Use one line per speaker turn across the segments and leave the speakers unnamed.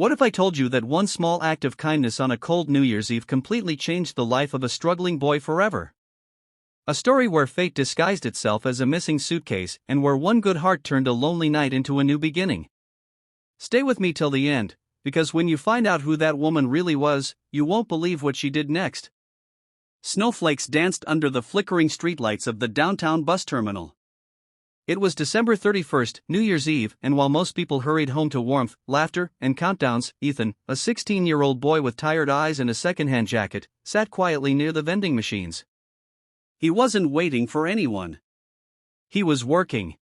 What if I told you that one small act of kindness on a cold New Year's Eve completely changed the life of a struggling boy forever? A story where fate disguised itself as a missing suitcase and where one good heart turned a lonely night into a new beginning. Stay with me till the end, because when you find out who that woman really was, you won't believe what she did next. Snowflakes danced under the flickering streetlights of the downtown bus terminal. It was December 31st, New Year's Eve, and while most people hurried home to warmth, laughter, and countdowns, Ethan, a 16-year-old boy with tired eyes and a second-hand jacket, sat quietly near the vending machines. He wasn't waiting for anyone. He was working.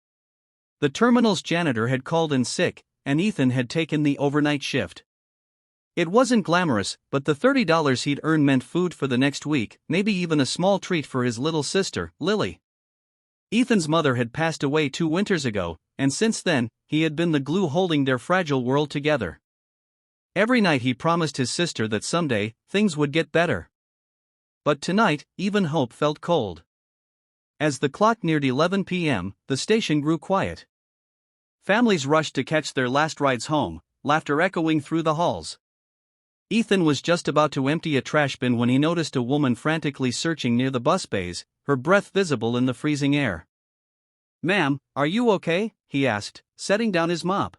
The terminal's janitor had called in sick, and Ethan had taken the overnight shift. It wasn't glamorous, but the $30 he'd earned meant food for the next week, maybe even a small treat for his little sister, Lily. Ethan's mother had passed away 2 winters ago, and since then, he had been the glue holding their fragile world together. Every night he promised his sister that someday, things would get better. But tonight, even hope felt cold. As the clock neared 11 p.m., the station grew quiet. Families rushed to catch their last rides home, laughter echoing through the halls. Ethan was just about to empty a trash bin when he noticed a woman frantically searching near the bus bays, her breath visible in the freezing air. "Ma'am, are you okay?" he asked, setting down his mop.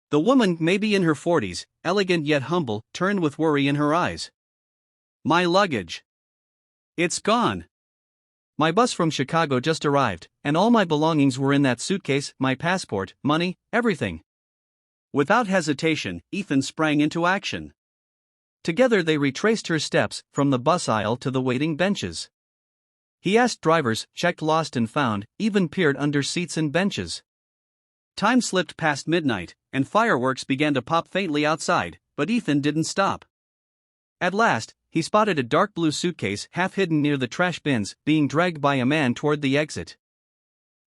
The woman, maybe in her 40s, elegant yet humble, turned with worry in her eyes. "My luggage. It's gone. My bus from Chicago just arrived, and all my belongings were in that suitcase, my passport, money, everything." Without hesitation, Ethan sprang into action. Together they retraced her steps, from the bus aisle to the waiting benches. He asked drivers, checked lost and found, even peered under seats and benches. Time slipped past midnight, and fireworks began to pop faintly outside, but Ethan didn't stop. At last, he spotted a dark blue suitcase half hidden near the trash bins, being dragged by a man toward the exit.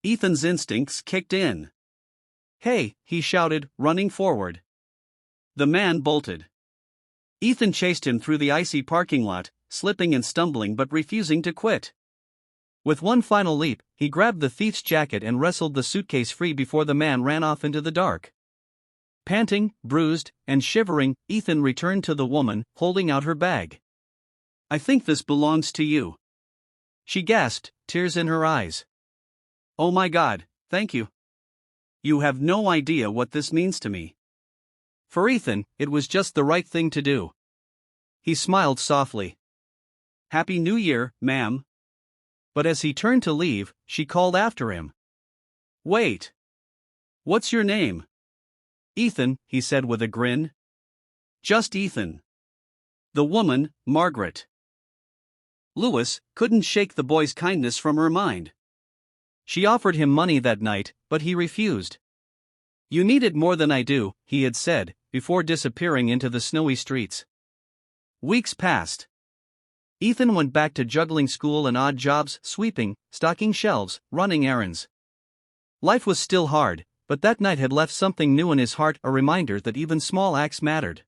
Ethan's instincts kicked in. "Hey," he shouted, running forward. The man bolted. Ethan chased him through the icy parking lot, slipping and stumbling but refusing to quit. With one final leap, he grabbed the thief's jacket and wrestled the suitcase free before the man ran off into the dark. Panting, bruised, and shivering, Ethan returned to the woman, holding out her bag. "I think this belongs to you," she gasped, tears in her eyes. "Oh my God, thank you. You have no idea what this means to me." For Ethan, it was just the right thing to do. He smiled softly. "Happy New Year, ma'am." But as he turned to leave, she called after him. "Wait. What's your name?" "Ethan," he said with a grin. "Just Ethan." The woman, Margaret Lewis, couldn't shake the boy's kindness from her mind. She offered him money that night, but he refused. "You need it more than I do," he had said, before disappearing into the snowy streets. Weeks passed. Ethan went back to juggling school and odd jobs, sweeping, stocking shelves, running errands. Life was still hard, but that night had left something new in his heart, a reminder that even small acts mattered.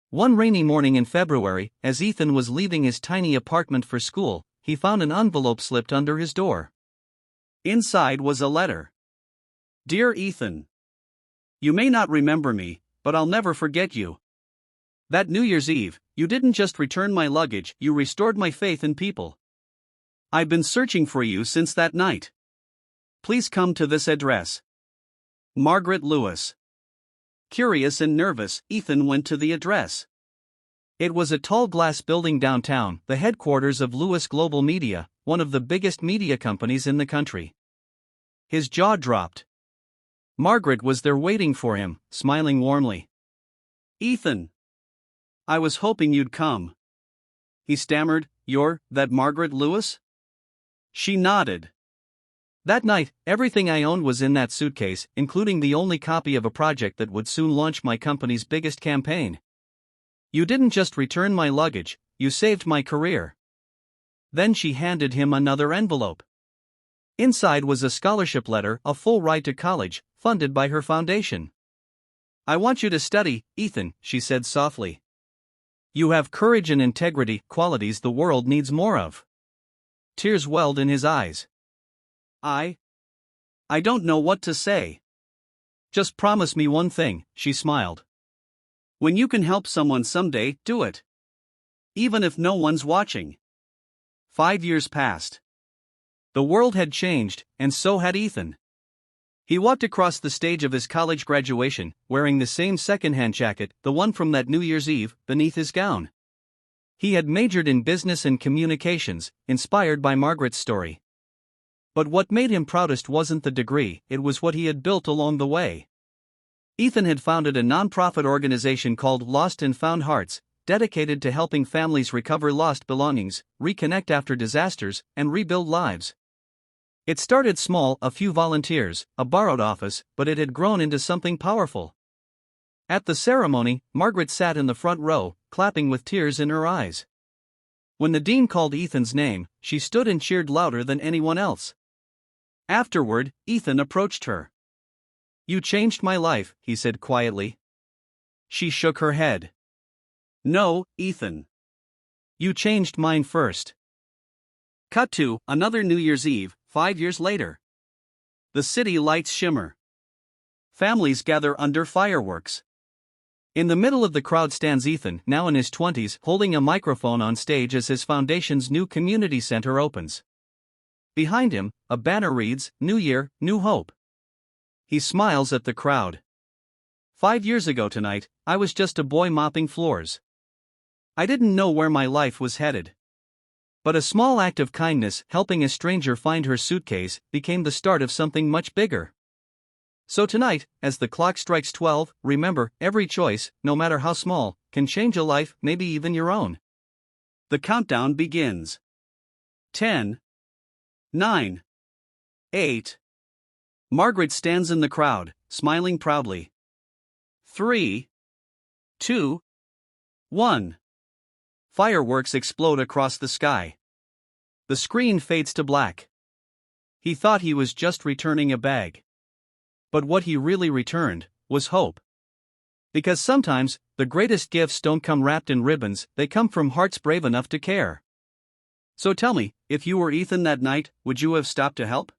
One rainy morning in February, as Ethan was leaving his tiny apartment for school, he found an envelope slipped under his door. Inside was a letter. "Dear Ethan, you may not remember me, but I'll never forget you. That New Year's Eve, you didn't just return my luggage, you restored my faith in people. I've been searching for you since that night. Please come to this address. Margaret Lewis." Curious and nervous, Ethan went to the address. It was a tall glass building downtown, the headquarters of Lewis Global Media, one of the biggest media companies in the country. His jaw dropped. Margaret was there waiting for him, smiling warmly. "Ethan, I was hoping you'd come." He stammered, "You're that Margaret Lewis?" She nodded. "That night, everything I owned was in that suitcase, including the only copy of a project that would soon launch my company's biggest campaign. You didn't just return my luggage, you saved my career." Then she handed him another envelope. Inside was a scholarship letter, a full ride to college, funded by her foundation. "I want you to study, Ethan," she said softly. "You have courage and integrity, qualities the world needs more of." Tears welled in his eyes. I don't know what to say." "Just promise me one thing," she smiled. When you can help someone someday, do it. Even if no one's watching. 5 years passed. The world had changed, and so had Ethan. He walked across the stage of his college graduation, wearing the same second-hand jacket, the one from that New Year's Eve, beneath his gown. He had majored in business and communications, inspired by Margaret's story. But what made him proudest wasn't the degree, it was what he had built along the way. Ethan had founded a non-profit organization called Lost and Found Hearts, dedicated to helping families recover lost belongings, reconnect after disasters, and rebuild lives. It started small, a few volunteers, a borrowed office, but it had grown into something powerful. At the ceremony, Margaret sat in the front row, clapping with tears in her eyes. When the dean called Ethan's name, she stood and cheered louder than anyone else. Afterward, Ethan approached her. "You changed my life," he said quietly. She shook her head. "No, Ethan. You changed mine first." Cut to another New Year's Eve, 5 years later. The city lights shimmer. Families gather under fireworks. In the middle of the crowd stands Ethan, now in his 20s, holding a microphone on stage as his foundation's new community center opens. Behind him, a banner reads, "New Year, New Hope." He smiles at the crowd. 5 years ago tonight, I was just a boy mopping floors. I didn't know where my life was headed. But a small act of kindness, helping a stranger find her suitcase, became the start of something much bigger. So tonight, as the clock strikes 12, remember, every choice, no matter how small, can change a life, maybe even your own. The countdown begins. 10, 9, 8. Margaret stands in the crowd, smiling proudly. 3, 2, 1. Fireworks explode across the sky. The screen fades to black. He thought he was just returning a bag. But what he really returned was hope. Because sometimes, the greatest gifts don't come wrapped in ribbons, they come from hearts brave enough to care. So tell me, if you were Ethan that night, would you have stopped to help?